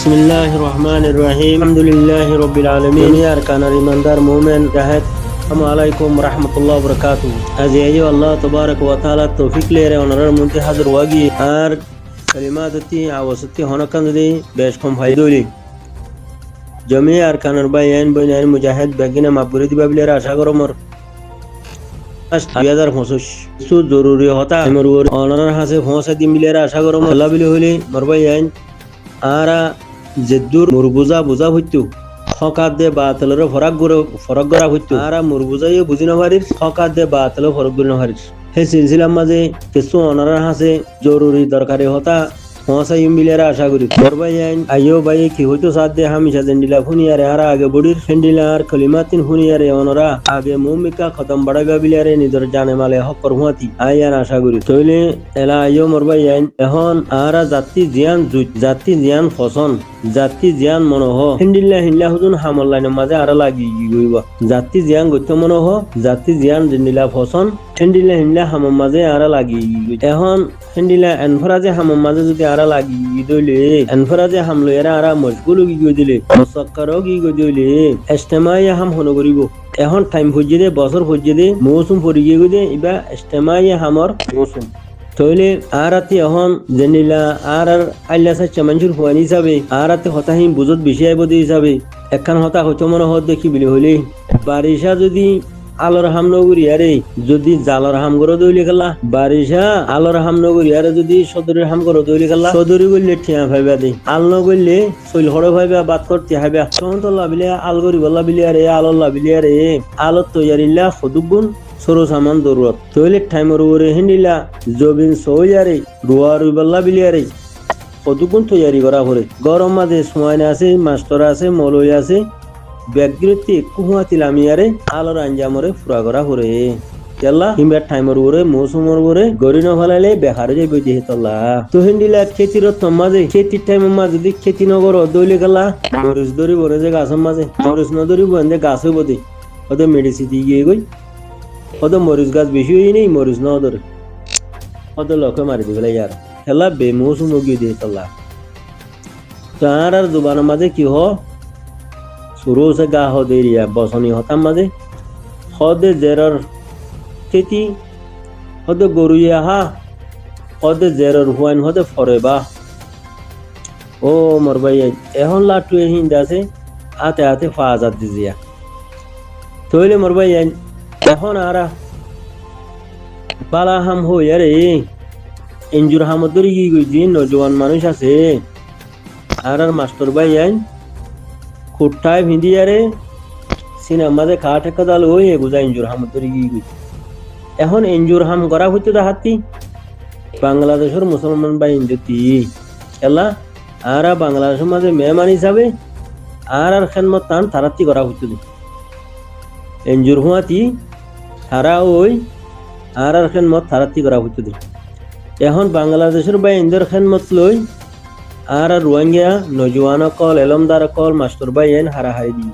বিসমিল্লাহির রহমানির রহিম আলহামদুলিল্লাহি রাব্বিল আলামিন ইয়ার কানার ইমানদার মুমিন জাহেদ আসসালামু আলাইকুম রাহমাতুল্লাহি ওয়া বারাকাতুহু আজি আইয়ো আল্লাহ তাবারাক ওয়া তাআলা তৌফিক লেরে ওনার মধ্যে হাজির ওয়াগি আর কালিমাততি আওয়াসতি হনকানদি বেশ কম ফায়দলি জমি আর কানার বাইন বইনার মুজাহিদ বেগিনা মাবুরি দিবাবিলের আশা করমর 2025 সু জরুরি হতা আমর ওনার হাসে পৌঁছা দিম বিলের আশা করমর আল্লাহ বিলে হইলে মরবাইন আরা জেদ্দুর মুরবুজা বুঝা হইতো হকাত দে বাতলের ফরক গড়া হইতো আরা মুরবুজাই বুঝি নহারির হকাত দে বাতল ফরক গুলি নহারির সেই সিলসিলার মাঝে কিছু অনারার হাসে জরুরি দরকারি হতা পৌঁছাই মিলেরা আশা করি করবাই আইন আইও ভাই কি হইতো সাথ দে হামিশা জেন্ডিলা ফুনিয়ারে আরা আগে বডির ফেন্ডিলার কলিমাতিন ফুনিয়ারে অনরা আগে মুমিকা খতম বাড়াগা বিলারে নিজর জানে মালে হকর হুয়াতি আইয়ান আশা করি তইলে এলা আইও মরবাই আইন এখন আরা জাতি জিয়ান ফসন জাতি জিয়ান মনোহ ফেন্ডিল্লা হুজুন হামল্লাইনের মাঝে আরা লাগি গইবা জাতি জিয়ান গত্য মনোহ জাতি জিয়ান জেন্ডিলা ফসন ফেন্ডিল্লা হামম মাঝে আরা লাগি এখন ফেন্ডিলা এনফরাজে হামম মাঝে যদি আরা লাগি দইলে এনফরাজে হামলো এরা আরা মশগুল গই দিলে মুসাক্কারও গই দিলে ইজতিমাই হাম হন করিব এখন টাইম ফুজিয়ে দে বছর ফুজিয়ে দে মৌসুম পড়ি গই দে ইবা ইজতিমাই হামর মৌসুম তইলে আরাতে এখন জেনিলা আর আল্লাহ সাচ্চা মানুষের হুয়ানি হিসাবে আরাতে হতাহীন বুঝত বেশি আইব দি হিসাবে একখান হতা হইতো মনে হত দেখি বিলি হইলে বারিশা যদি আলোর হাম নগরী আরে যদি জালর হাম করে দইলে খেলা বারিশা আলোর হাম নগরী আরে যদি সদরের হাম করে দইলে খেলা সদরি করলে ঠিয়া ভাইবা দে আল নগরলে শৈল হড় ভাইবা বাদ করতে হাইবা সহন্তল্লা বিলে আল গরি বল্লা বিলে আরে আল্লাহ বিলে আরে আলত তৈয়ারিল্লা সদুগুণ সরো সামান দরুরত টয়লেট টাইমর ওরে হিন্দিলা জবিন সইয়ারে রুয়া রুইবাল্লা বিলিয়ারে কতগুণ তৈয়ারি করা করে গরম মাঝে সময় আছে মাস্টার আছে মলই আছে ব্যাগগিরতি কুহুয়াতি লামিয়ারে আলোর আঞ্জামরে ফুরা করা করে তেলা কিংবা টাইমর ওরে মৌসুমর ওরে গরি ন ফলাইলে বেকারে যাইব দিয়ে তল্লা তো হিন্দিলা খেতির মাঝে খেতির টাইমের মাঝে যদি খেতি নগর দইলে গেলা মরিচ দরি বরে যে গাছের মাঝে মরিচ নদরি বন্ধে গাছ হইব দে ওদের মেডিসিন দিয়ে গিয়ে গই ওদের মরিচ গাছ বেশি হই নেই মরিচ না ওদের ওদের লক্ষ্য মারি দিবে ইয়ার খেলা বেমৌসুম গিয়ে দিয়ে তল্লা তার আর দুবানের মাঝে কি হ শুরু সে গা হ দেরিয়া বসনি হতাম মাঝে হদে জেরর খেতি হদে গরুইয়া হা হদে জেরর হুয়াইন হদে ফরে বা ও মর ভাই এখন লাটু হিন্দা আছে হাতে হাতে 5000 দিজিয়া তইলে মর ভাই এখন আরা বালা হাম হই আরে ইঞ্জুর হামদরি কি গইজি নজওয়ান মানুষ আছে আর মাস্টার ভাই আইন খুঁটায় ভিঁদি আরে সিনেমাতে কাঠ কাদাল ওই গুজা ইঞ্জুর হামদরি কি গই এখন ইঞ্জুর হাম করা হইতো হাতি বাংলাদেশের মুসলমান ভাই ইন্দতি এলা আরা বাংলাদেশের মাঝে মেহমান হিসাবে আর খেদমত তান তারাতি করা হইতো ইঞ্জুর হুয়াতি তারা ওই আর খেদমত তারাতি করা হইতো এখন বাংলাদেশের বা ইন্দর খেদমত লই আর রোহিঙ্গা নজওয়ান কল এলমদার কল মাস্টার বাই আইন হারাহারি দি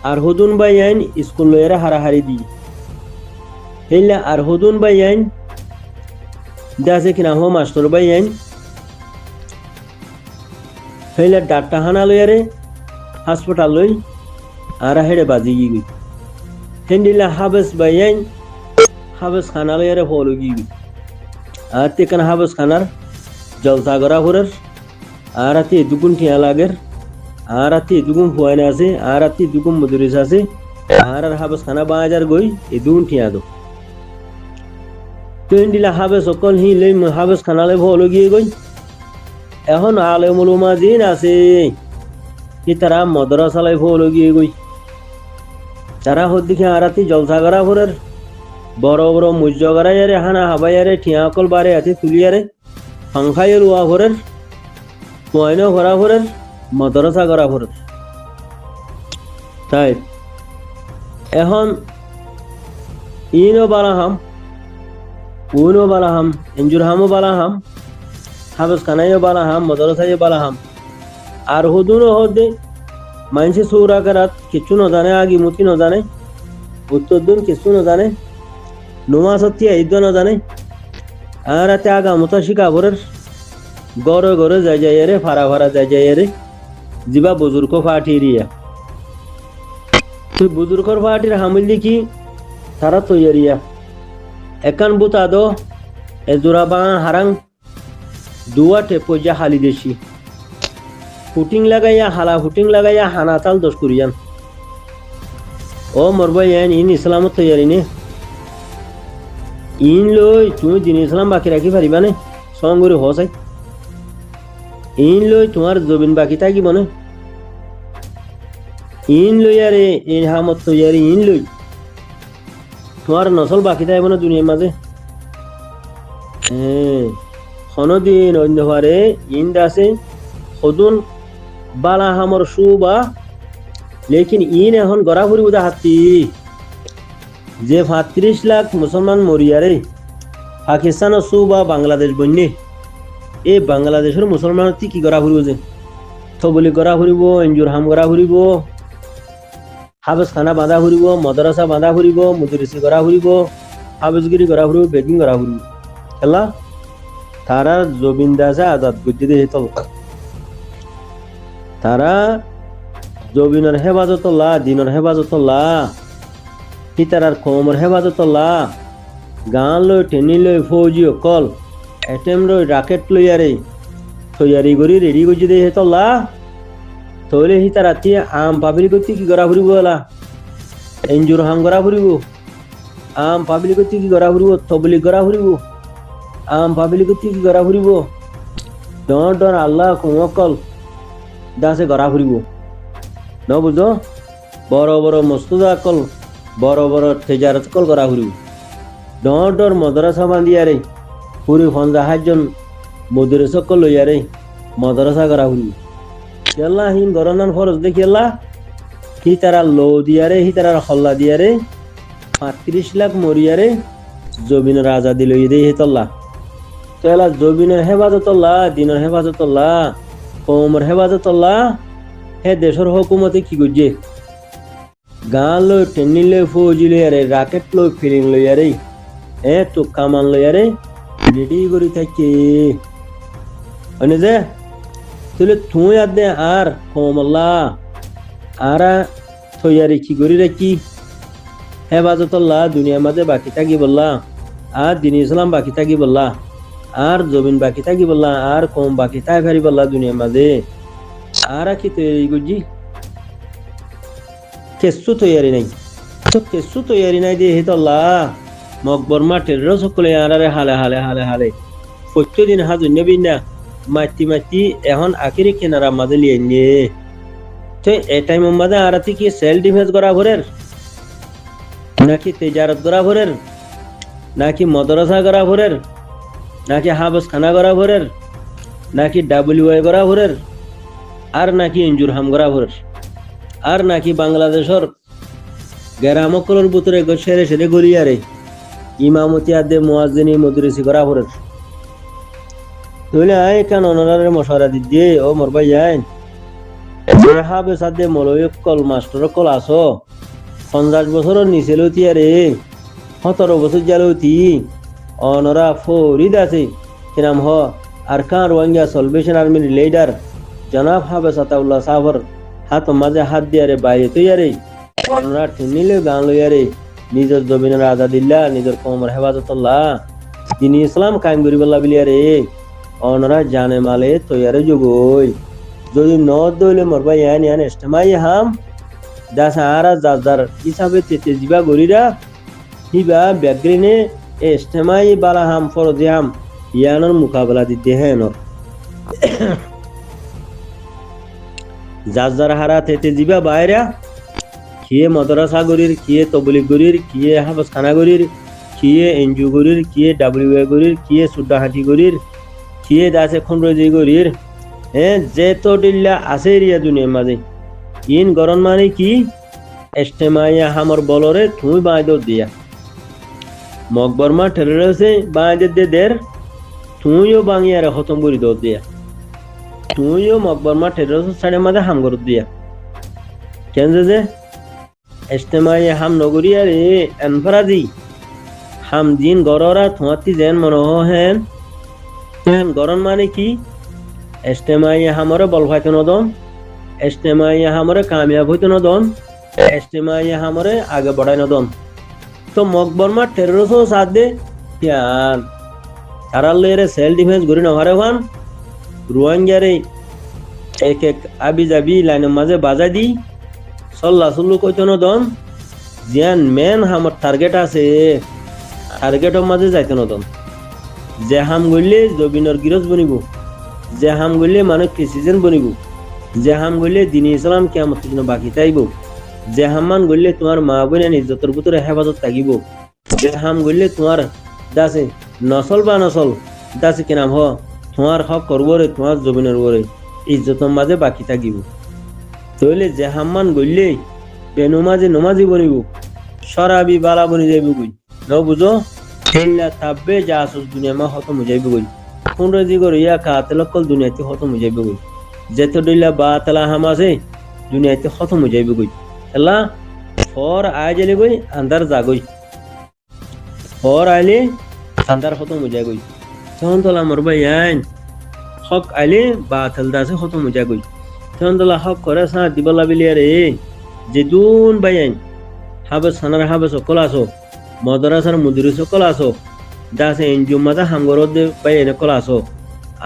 আর হুদুন বাই আইন স্কুল লয়েরা হারাহারি দি হেলা আর হুদুন বাই আইন দাসে কিনা হো মাস্টার বাই আইন হেলা ডাক্তার হানা লয়ারে হাসপাতাল লই আর হেডে বাজি গই হেন্ডিলা হাবেস বাই আইন হাবেস খানা লয়ারে ফলো গই আর তেকান হাবেস খানার জলসা করা হরের আর আতি দুগুণ ঠিয়া লাগের আর আতি দুগুণ ফুয়াইনা আছে আর আতি দুগুণ মদুরিস আছে আর হাবেস খানা 2000 গই এই দুগুণ ঠিয়া দো তো ইন্দিলা হাবেস সকল হি লই হাবেস খানা লই ফলো গিয়ে গই এখন আলে মুলুমা দিন আছে কি তারা মাদ্রাসা লই ফলো গিয়ে গই তারা হদিকে আর আতি জলসা করা হরের বড় বড় মুজ্জগারা ইয়ারে হানা হাবাইয়ারে ঠিয়া কল বারে আতি তুলিয়ারে পাংখায় রুয়া ভরের পয়নো ভরা ভরের মাদ্রাসা করা ভরের তাই এখন ইনো বালাহাম উনো বালাহাম ইঞ্জুর হামও বালাহাম হাবেস খানাইও বালাহাম মাদ্রাসায় বালাহাম আর হুদুনও হদে মাইনসে সৌরা করাত কিছু ন জানে আগে মুতি ন জানে উত্তর দিন কিছু ন জানে নুমা সত্যি ঈদ ন জানে আর আতে আগা মতো শিকা ভরের গড়ে গড়ে যাই যাই রে ফারা ফারা যাই যাই রে জিবা বুজুর্গ ফাটি রিয়া তুই বুজুর্গর ফাটির হামিল দেখি তারা তৈয়ারিয়া একান বুতা দো এজোরা বা হারাং দুয়া টেপজা হালি দেশি ফুটিং লাগাইয়া হালা ফুটিং লাগাইয়া হানাতাল দোষ করিয়ান ও মরবাই ইন ইসলামত তৈয়ারি নে ইন লই তুমি দিন ইসলাম বাকি রাখি পারিবা নে সঙ্গরে হসাই ইন লই তোমার জবিন বাকি থাকিব না ইন লইয়ারে এই হামত তৈয়ারি ইন লই তোমার নসল বাকি থাকিব না দুনিয়ার মাঝে হনদিন অন্যভারে ইন দাসে সদুন বালা হামর সুবা লেকিন ইন এখন গড়া ফুরিব হাতি যে 35 লাখ মুসলমান মরিয়ারে পাকিস্তান সুবা বাংলাদেশ বন্যে এই বাংলাদেশের মুসলমান কি গড়া ফুরিব যে থবলি গড়া ফুরিব এনজুর হাম গড়া ফুরিব হাফেজ খানা বাঁধা ফুরিব মদরসা বাঁধা ফুরিব মুদরিসি গড়া ফুরিব হাফেজগিরি গড়া ফুরিব বেগিং গড়া ফুরিব খেলা তারা জবিন দাসে আজাদ করতে দিয়ে তারা জবিনের হেফাজতল্লাহ দিনের হেফাজতল্লাহ হিতারার কমর হেফাজতল্লাহ গান লই টেনি লই ফৌজি অকল এটেম লই রাকেট লইয়ারে তৈয়ারি করি রেডি করছি দিয়ে হেতল্লাহ তৈলে হিতারাতি আম পাবলি করতে কি করা ফুরিব এলা এনজুর হাম করা ফুরিব আম পাবলি করতে কি করা ফুরিব তবলি করা ফুরিব আম পাবলি করতে কি করা ফুরিব ডর ডর আল্লাহ কমকল দাসে গড়া ফুরিব ন বুঝো বড় বড় মস্তুদা কল বড় বড় তেজারত কল গড়া ফুরিব ডর ডর মদরসা বান্ধিয়ারে পুরি 50 জন মদরসা কল লইয়ারে মদরসা গড়া ফুরিব কেলা হিন গরনান ফরজ দেখিয়ালা হি তারা লো দিয়ারে হি তারা হল্লা দিয়ারে 35 লাখ মরিয়ারে জমিনের আজাদি লই দেই হেতল্লা তেলা জমিনের হেফাজতল্লাহ দিনের হেফাজতল্লাহ কমর হেফাজতল্লাহ হে দেশের হুকুমতে কি করছে গান লই টেনি লই ফৌজি লইয়ারে রাকেট লই ফিলিং লইয়ারে তো কামান লইয়ারে রেডি করি থাকি মানে যে তুলে তুই আদে আর কমল্লা আরা তৈয়ারি কি করি রাখি হেফাজতল্লাহ দুনিয়ার মাঝে বাকি থাকি বললা আর দিন ইসলাম বাকি থাকি বললা আর জমিন বাকি থাকি বললা আর কম বাকি থাকি ফারি বললা দুনিয়ার মাঝে আর কি তৈরি করছি কেসু তৈয়ারি নাই তো কেসু তৈয়ারি নাই দিয়ে হেতল্লাহ মকবর মাঠের সকলে আরে হালে হালে হালে হালে প্রত্যেকদিন হাজুন নেবি না মাটি মাটি এখন আখিরি কেনারা মাঝে লিয়ে নিয়ে তো এই টাইমের মাঝে আরাতি কি সেলফ ডিফেন্স করা ভরের নাকি তেজারত করা ভরের নাকি মদরসা করা ভরের নাকি হাফেজ খানা করা ভরের নাকি ডাব্লিউআই করা ভরের আর নাকি ইনজুর হাম করা ভরের আর নাকি বাংলাদেশের গ্রামকলের ভিতরে সেরে সেরে গড়িয়ারে ইমামতি আদে মুয়াজ্জিনি মদরিসি করা ভরের তাহলে আয় কেন ওনারে মশারা দিয়ে ও মোর ভাই আইন হাফেজ আদে মলয় কল মাস্টার কল আসো 50 বছরের নিচে লতি আরে 17 বছর জালতি অনরা ফরিদ আছে কি নাম হ আরকান রোহিঙ্গা সলভেশন আর্মির লিডার জনাব হাফেজ আতাউল্লাহ সাহর হাত মাঝে হাত দিয়ে আরে বাইরে তৈয়ারে অনরা ঠেনিলে গান লইয়ারে নিজের জমিনের আজাদিল্লাহ নিজের কমর হেফাজতল্লাহ দিন ইসলাম কায়েম করিবাল্লাহ বিলিয়ারে অনরা জানে মালে তৈয়ারে যোগই যদি ন দইলে মোর ভাই ইয়ান ইয়ান ইস্তেমাই হাম দাস আরা জাজার হিসাবে তেতে জিবা গরিরা হিবা ব্যাগ্রিনে ইস্তেমাই বালা হাম ফরজি হাম ইয়ানোর মোকাবেলা দিতে হেন জাজার হারা তেতে জিবা বাইরা কিয়ে মদরসা গরির কিয়ে তবলিগ গরির কিয়ে হাফেজ খানা গরির কিয়ে এনজু গরির কিয়ে ডাব্লিউএ গরির কিয়ে সুড্ডাহাটি গরির কিয়ে দাসে খন্ডজি গরির যে তো ডিল্লা আছে রিয়া দুনিয়ার মাঝে ইন গরম মানে কি ইস্তেমাইয়া হামর বলরে তুই বাঁধ দিয়া মকবরমা ঠেলেছে বাঁধ দে দের তুইও বাঙিয়ারে খতম করি দৌড় দিয়া তুইও মকবরমা ঠেলেছে সাড়ে মাঝে হাম করত দিয়া কেন যে ইস্তেমাইয়া হাম নগরী আরে এনফরাজি হাম দিন গররা তোমাতি যেন মনে হেন গরম মানে কি এস্টেমাই হামরে বল ফাইতে নদন, এস্টেমাই হামরে কামিয়াব হইতে নদন, এস্টেমাই হামরে আগে বড়াই নদন। তো মকবরমা টেরোরিস্ট সাথ দে ইয়ান তারালেরে সেল ডিফেন্স গরি নহারে ওয়ান রোহিঙ্গারে এক এক আবি যাবি লাইনের মাঝে বাজাই দি সল্লা সল্লু কইতে নদন জিয়ান মেন হামর টার্গেট আছে টার্গেটের মাঝে যাইতে নদন। যে হাম গইলে জবিনর গিরজ বনিব, যে হাম গইলে মানুষ প্রেসিডেন্ট বনিব, যে হাম গইলে দিন ইসলাম কিয়ামত জন্য বাকি থাইব, যে হাম্মান গইলে তোমার মা বোনের ইজ্জতের ভিতরে হেফাজত থাকিব, যে হাম গইলে তোমার দাসে নসল বা নসল দাসে কি নাম হ তোমার হক করব রে তোমার জমিনের উপরে ইজ্জতের মাঝে বাকি থাকিব। তইলে যে হাম্মান গইলে বেনমাজি নমাজি বনিব সরাবি বালা বনি যাইব গই ন বুঝো হেল্লা তাব্বে যা আসল দুনিয়া মা খতম হয়ে যাইব গই কোন জি করিয়া কাতেল কল দুনিয়াতে খতম হয়ে যাইব গই যেত দিলা বা তেলা হাম আছে দুনিয়াতে খতম হয়ে যাইব গই এলা ফর আয় জেলে গই আন্দার জাগই ফর আইলে আন্দার খতম হয়ে যায় গই তখন তোলা মর ভাই আইন হক আইলে বা তেল দাসে খতম হয়ে যায় গই তখন তোলা হক করে সা দিবলা বিলিয়া রে যে দুন ভাই আইন হাবে সানার হাবে সকল আসো মদরাসার মুদিরি সকল আসো দাসে এনজিও মাঝে হামগরদ ভাই এনে কল আসো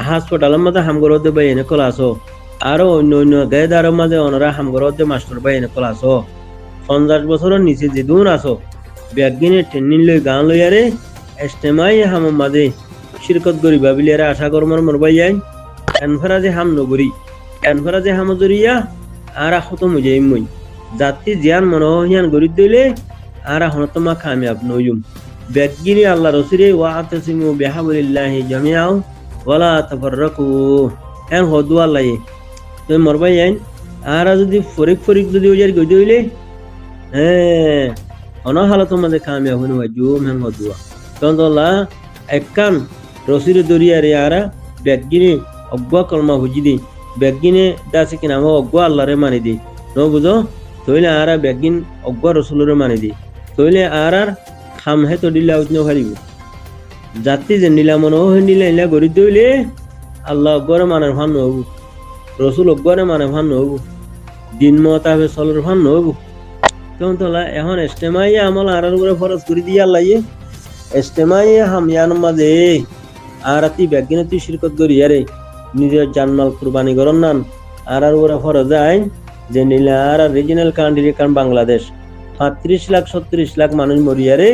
হাসপাতালের মাঝে হামগরদ ভাই এনে কল আসো আরো অন্য অন্য গায়েদারের মাঝে অনরা হামগরদ মাস্টার ভাই এনে কল আসো 50 বছরের নিচে যে দুন আসো ব্যাগিনে ট্রেনিং লই গান লইয়ারে এস্টেমাই হাম মাঝে শিরকত গরি বাবিলিয়ারে আশা করমর মর ভাই আইন এনফারা যে হাম নগরি এনফারা যে হাম জরিয়া আর খতম হয়ে যাই মই জাতি জিয়ান মনোহিয়ান গরি দিলে আর হনতমা কামিয়াব নয়ুম ব্যাগিনি আল্লাহ রসুলে ওয়াতাসিমু বিহাবলিল্লাহি জামিআ ওয়ালা তাফাররাকু এন হদু আল্লাহ তুমি মরবাই আইন আর যদি ফরিক ফরিক যদি ওজার গদি হইলে হ্যাঁ অন হালত মাঝে কামিয়াব হইন ওয়াজু মেন হদুয়া তখন তোলা এককান রসুল দরিয়ারে আরা ব্যাগিনি অজ্ঞা কলমা বুঝি দি ব্যাগিনে দাসে কিনা অজ্ঞা আল্লাহরে মানি দি ন বুঝো তইলে আরা ব্যাগিন অজ্ঞা রসুলরে মানি দি তইলে আর খাম হে তো দিলা উঠনে পারিব জাতি যে নিলা মন নিলা নিলা গড়ি দইলে আল্লাহ অজ্ঞরে মানে ভান নহব রসুল অজ্ঞরে মানে ভান নহব দিন মত হবে চলর ভান নহব তখন তোলা এখন এস্টেমাই আমল আর উপরে ফরজ করে দিয়ে আল্লাহ এস্টেমাই হামিয়ান মাঝে আর তুই ব্যাগিনে তুই শিরকত করি আরে নিজের জানমাল কুরবানি করন নান আর উপরে ফরজ আইন যে নিলা আর রিজিনাল কান্ট্রি কারণ বাংলাদেশ 35 লাখ 36 লাখ মানুষ মরিয়ারে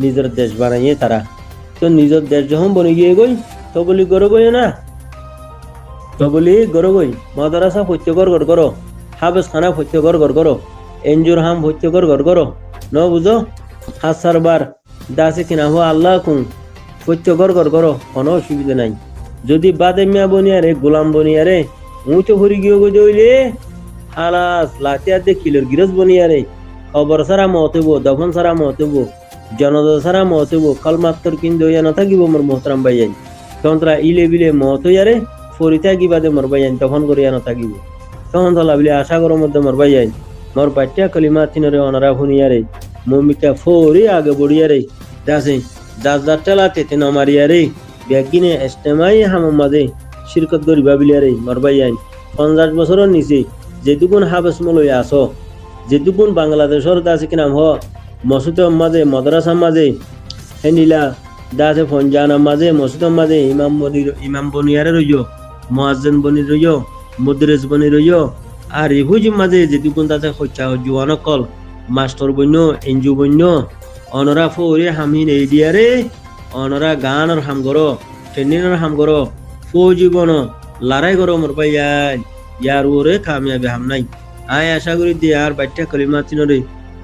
নিজের দেশ বানাইয়ে তারা তো নিজের দেশ যখন বনে গিয়ে গই তো বলি গরো গই না তো বলি গরো গই মাদ্রাসা প্রত্যেকর গড় করো হাবেস খানা প্রত্যেকর গড় করো এনজুর হাম প্রত্যেকর গড় করো ন বুঝো হাসার বার দাসে কিনা হো আল্লাহ কুন প্রত্যেকর গড় করো কোনো অসুবিধা নাই যদি বাদে মিয়া বনিয়ারে গোলাম বনিয়ারে উঁচু ভরি গিয়ে গই দইলে হালাস লাতিয়ার দে কিলোর গিরজ বনিয়ারে খবর সারা মতব দফন সারা মতব জনতা সারা মতব কলমাত্তর কিন্তু ইয়া না থাকিব মোর মোহতরাম ভাইয়াই তন্ত্রা ইলে বিলে মত ইয়ারে ফরিতা গিবাদে মোর ভাইয়াই দফন করিয়া না থাকিব তখন তলা বিলে আশা করো মধ্যে মোর ভাইয়াই মোর বাচ্চা কলিমা তিনরে অনারা ভুনিয়ারে মমিকা ফরি আগে বড়িয়ারে দাসে দাস দাস টেলাতে তিন মারিয়ারে ব্যাগিনে এস্টেমাই হাম মাঝে শিরকত গরি বাবিলিয়ারে মোর ভাইয়াই 50 বছরের নিচে যেটুকুন হাবেস মলই আসো যেটুকুন বাংলাদেশের দাসে কি নাম হ মসজিদের মাঝে মাদ্রাসার মাঝে হেনিলা দাসে ফঞ্জানার মাঝে মসজিদের মাঝে ইমাম বনিয়ারে রইয় মুয়াজ্জিন বনি রইয় মুদরিস বনি রইয় আর ইহুজি মাঝে যেটুকুন দাসে খচ্চা জুয়ান কল মাস্টার বন্য এনজু বন্য অনরা ফৌরে হামিন এই দিয়ারে অনরা গানের হাম করো ট্রেনিংয়ের হাম করো ফৌজি বন লড়াই করো মোর ভাইয়াই ইয়ার ওরে কামিয়াবি হাম নাই আয় আশা করি দিয়ে আর বাচ্চা কলিমা তিনরে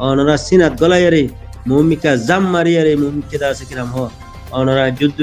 অনরা সিনাত গলাইয়ারে মমিকা জাম মারিয়ারে মমিকে দাসে কিরাম হ অনরা যুদ্ধ